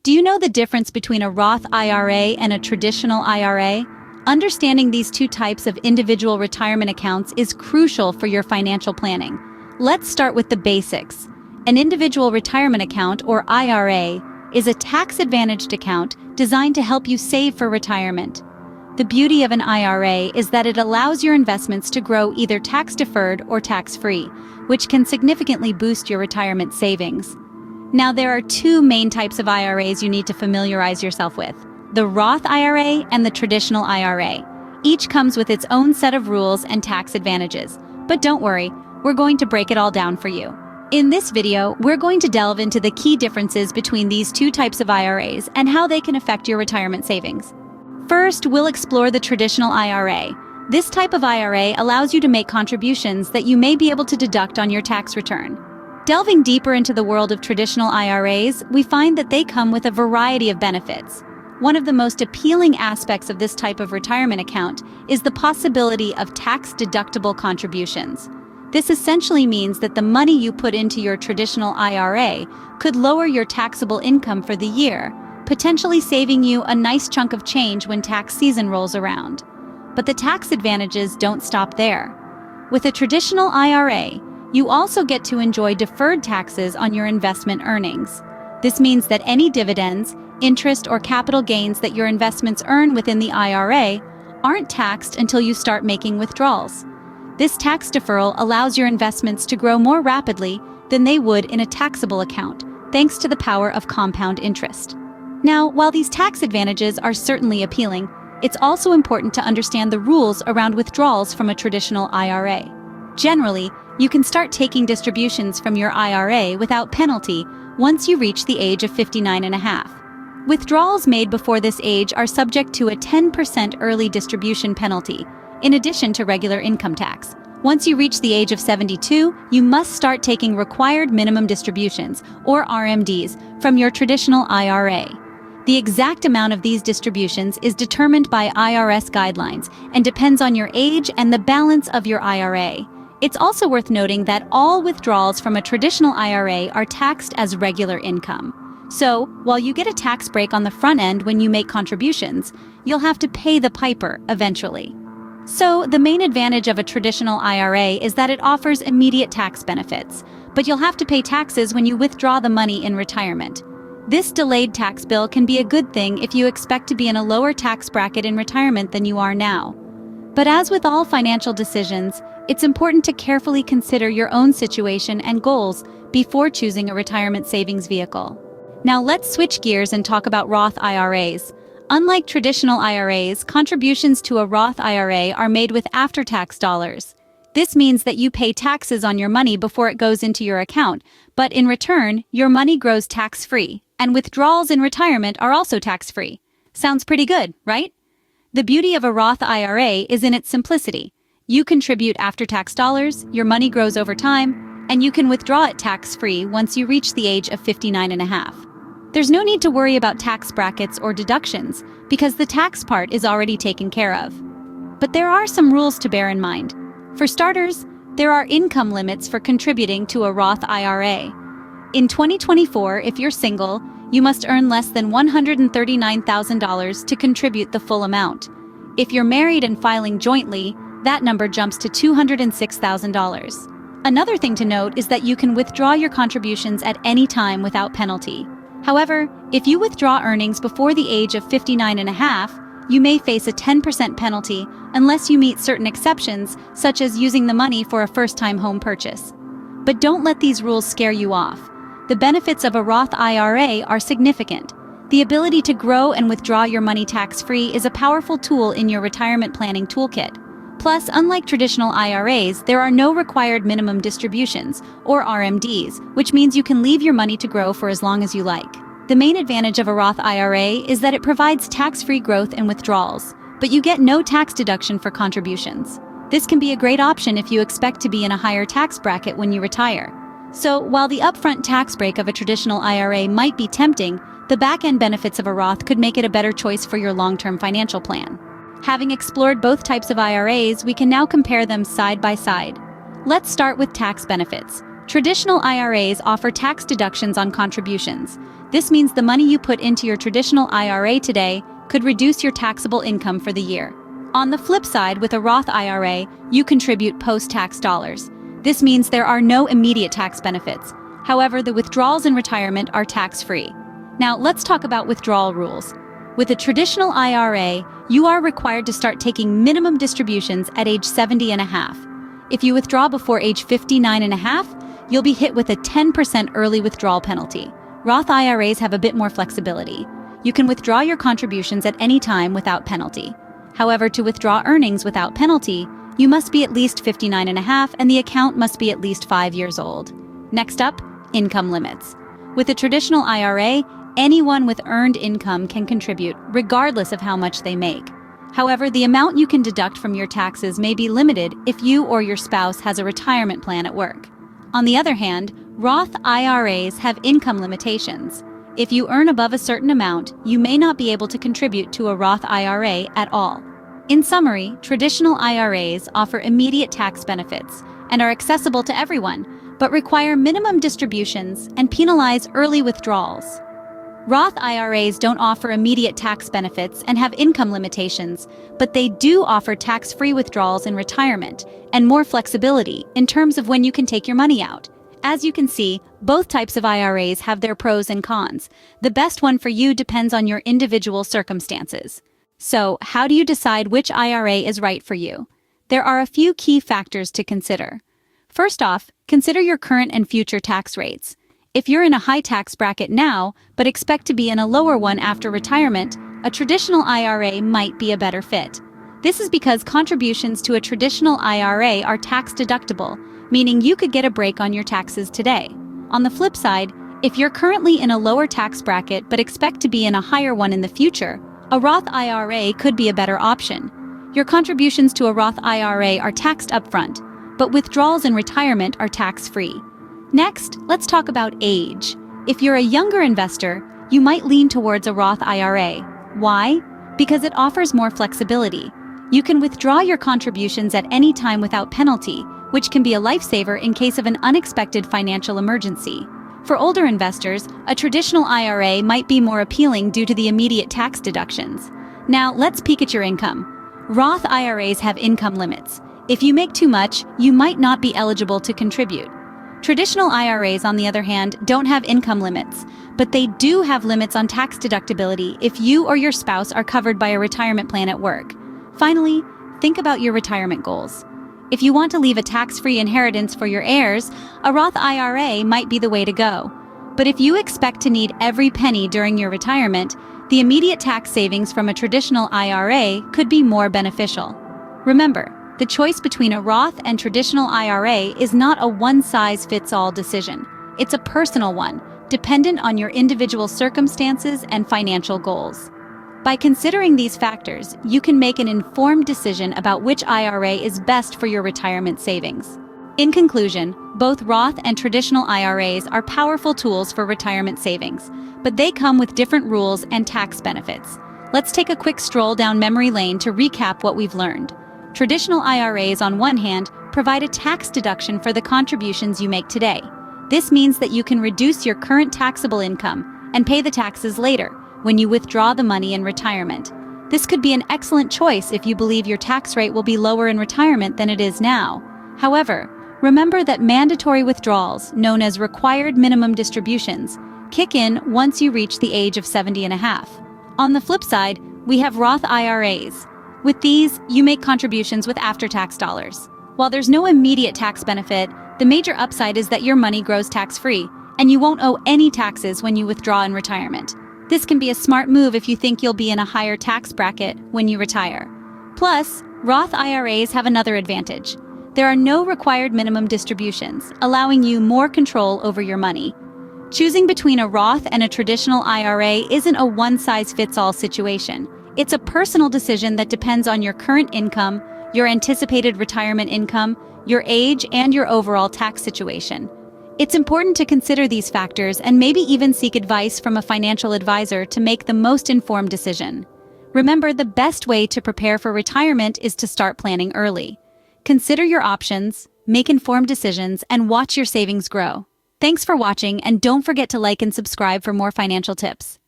Do you know the difference between a Roth IRA and a traditional IRA? Understanding these two types of individual retirement accounts is crucial for your financial planning. Let's start with the basics. An individual retirement account, or IRA, is a tax-advantaged account designed to help you save for retirement. The beauty of an IRA is that it allows your investments to grow either tax-deferred or tax-free, which can significantly boost your retirement savings. Now, there are two main types of IRAs you need to familiarize yourself with: the Roth IRA and the traditional IRA. Each comes with its own set of rules and tax advantages. But don't worry, we're going to break it all down for you. In this video, we're going to delve into the key differences between these two types of IRAs and how they can affect your retirement savings. First, we'll explore the traditional IRA. This type of IRA allows you to make contributions that you may be able to deduct on your tax return. Delving deeper into the world of traditional IRAs, we find that they come with a variety of benefits. One of the most appealing aspects of this type of retirement account is the possibility of tax-deductible contributions. This essentially means that the money you put into your traditional IRA could lower your taxable income for the year, potentially saving you a nice chunk of change when tax season rolls around. But the tax advantages don't stop there. With a traditional IRA, you also get to enjoy deferred taxes on your investment earnings. This means that any dividends, interest, or capital gains that your investments earn within the IRA aren't taxed until you start making withdrawals. This tax deferral allows your investments to grow more rapidly than they would in a taxable account, thanks to the power of compound interest. Now, while these tax advantages are certainly appealing, it's also important to understand the rules around withdrawals from a traditional IRA. Generally, you can start taking distributions from your IRA without penalty once you reach the age of 59 and a half. Withdrawals made before this age are subject to a 10% early distribution penalty, in addition to regular income tax. Once you reach the age of 72, you must start taking required minimum distributions, or RMDs, from your traditional IRA. The exact amount of these distributions is determined by IRS guidelines and depends on your age and the balance of your IRA. It's also worth noting that all withdrawals from a traditional IRA are taxed as regular income. So, while you get a tax break on the front end when you make contributions, you'll have to pay the piper eventually. So, the main advantage of a traditional IRA is that it offers immediate tax benefits, but you'll have to pay taxes when you withdraw the money in retirement. This delayed tax bill can be a good thing if you expect to be in a lower tax bracket in retirement than you are now. But as with all financial decisions, it's important to carefully consider your own situation and goals before choosing a retirement savings vehicle. Now let's switch gears and talk about Roth IRAs. Unlike traditional IRAs, contributions to a Roth IRA are made with after-tax dollars. This means that you pay taxes on your money before it goes into your account, but in return, your money grows tax-free, and withdrawals in retirement are also tax-free. Sounds pretty good, right? The beauty of a Roth IRA is in its simplicity. You contribute after-tax dollars, your money grows over time, and you can withdraw it tax-free once you reach the age of 59 and a half. There's no need to worry about tax brackets or deductions because the tax part is already taken care of. But there are some rules to bear in mind. For starters, there are income limits for contributing to a Roth IRA. In 2024, if you're single, you must earn less than $139,000 to contribute the full amount. If you're married and filing jointly, that number jumps to $206,000. Another thing to note is that you can withdraw your contributions at any time without penalty. However, if you withdraw earnings before the age of 59 and a half, you may face a 10% penalty unless you meet certain exceptions, such as using the money for a first-time home purchase. But don't let these rules scare you off. The benefits of a Roth IRA are significant. The ability to grow and withdraw your money tax-free is a powerful tool in your retirement planning toolkit. Plus, unlike traditional IRAs, there are no required minimum distributions, or RMDs, which means you can leave your money to grow for as long as you like. The main advantage of a Roth IRA is that it provides tax-free growth and withdrawals, but you get no tax deduction for contributions. This can be a great option if you expect to be in a higher tax bracket when you retire. So, while the upfront tax break of a traditional IRA might be tempting, the back-end benefits of a Roth could make it a better choice for your long-term financial plan. Having explored both types of IRAs, we can now compare them side by side. Let's start with tax benefits. Traditional IRAs offer tax deductions on contributions. This means the money you put into your traditional IRA today could reduce your taxable income for the year. On the flip side, with a Roth IRA, you contribute post-tax dollars. This means there are no immediate tax benefits. However, the withdrawals in retirement are tax-free. Now, let's talk about withdrawal rules. With a traditional IRA, you are required to start taking minimum distributions at age 70 and a half. If you withdraw before age 59 and a half, you'll be hit with a 10% early withdrawal penalty. Roth IRAs have a bit more flexibility. You can withdraw your contributions at any time without penalty. However, to withdraw earnings without penalty, you must be at least 59 and a half and the account must be at least 5 years old. Next up, income limits. With a traditional IRA, anyone with earned income can contribute, regardless of how much they make. However, the amount you can deduct from your taxes may be limited if you or your spouse has a retirement plan at work. On the other hand, Roth IRAs have income limitations. If you earn above a certain amount, you may not be able to contribute to a Roth IRA at all. In summary, traditional IRAs offer immediate tax benefits and are accessible to everyone, but require minimum distributions and penalize early withdrawals. Roth IRAs don't offer immediate tax benefits and have income limitations, but they do offer tax-free withdrawals in retirement and more flexibility in terms of when you can take your money out. As you can see, both types of IRAs have their pros and cons. The best one for you depends on your individual circumstances. So, how do you decide which IRA is right for you? There are a few key factors to consider. First off, consider your current and future tax rates. If you're in a high tax bracket now, but expect to be in a lower one after retirement, a traditional IRA might be a better fit. This is because contributions to a traditional IRA are tax deductible, meaning you could get a break on your taxes today. On the flip side, if you're currently in a lower tax bracket but expect to be in a higher one in the future, a Roth IRA could be a better option. Your contributions to a Roth IRA are taxed upfront, but withdrawals in retirement are tax-free. Next, let's talk about age. If you're a younger investor, you might lean towards a Roth IRA. Why? Because it offers more flexibility. You can withdraw your contributions at any time without penalty, which can be a lifesaver in case of an unexpected financial emergency. For older investors, a traditional IRA might be more appealing due to the immediate tax deductions. Now, let's peek at your income. Roth IRAs have income limits. If you make too much, you might not be eligible to contribute. Traditional IRAs, on the other hand, don't have income limits, but they do have limits on tax deductibility if you or your spouse are covered by a retirement plan at work. Finally, think about your retirement goals. If you want to leave a tax-free inheritance for your heirs, a Roth IRA might be the way to go. But if you expect to need every penny during your retirement, the immediate tax savings from a traditional IRA could be more beneficial. Remember, the choice between a Roth and traditional IRA is not a one-size-fits-all decision. It's a personal one, dependent on your individual circumstances and financial goals. By considering these factors, you can make an informed decision about which IRA is best for your retirement savings. In conclusion, both Roth and traditional IRAs are powerful tools for retirement savings, but they come with different rules and tax benefits. Let's take a quick stroll down memory lane to recap what we've learned. Traditional IRAs, on one hand, provide a tax deduction for the contributions you make today. This means that you can reduce your current taxable income and pay the taxes later when you withdraw the money in retirement. This could be an excellent choice if you believe your tax rate will be lower in retirement than it is now. However, remember that mandatory withdrawals, known as required minimum distributions, kick in once you reach the age of 70 and a half. On the flip side, we have Roth IRAs. With these, you make contributions with after-tax dollars. While there's no immediate tax benefit, the major upside is that your money grows tax-free, and you won't owe any taxes when you withdraw in retirement. This can be a smart move if you think you'll be in a higher tax bracket when you retire. Plus, Roth IRAs have another advantage. There are no required minimum distributions, allowing you more control over your money. Choosing between a Roth and a traditional IRA isn't a one-size-fits-all situation. It's a personal decision that depends on your current income, your anticipated retirement income, your age, and your overall tax situation. It's important to consider these factors and maybe even seek advice from a financial advisor to make the most informed decision. Remember, the best way to prepare for retirement is to start planning early. Consider your options, make informed decisions, and watch your savings grow. Thanks for watching, and don't forget to like and subscribe for more financial tips.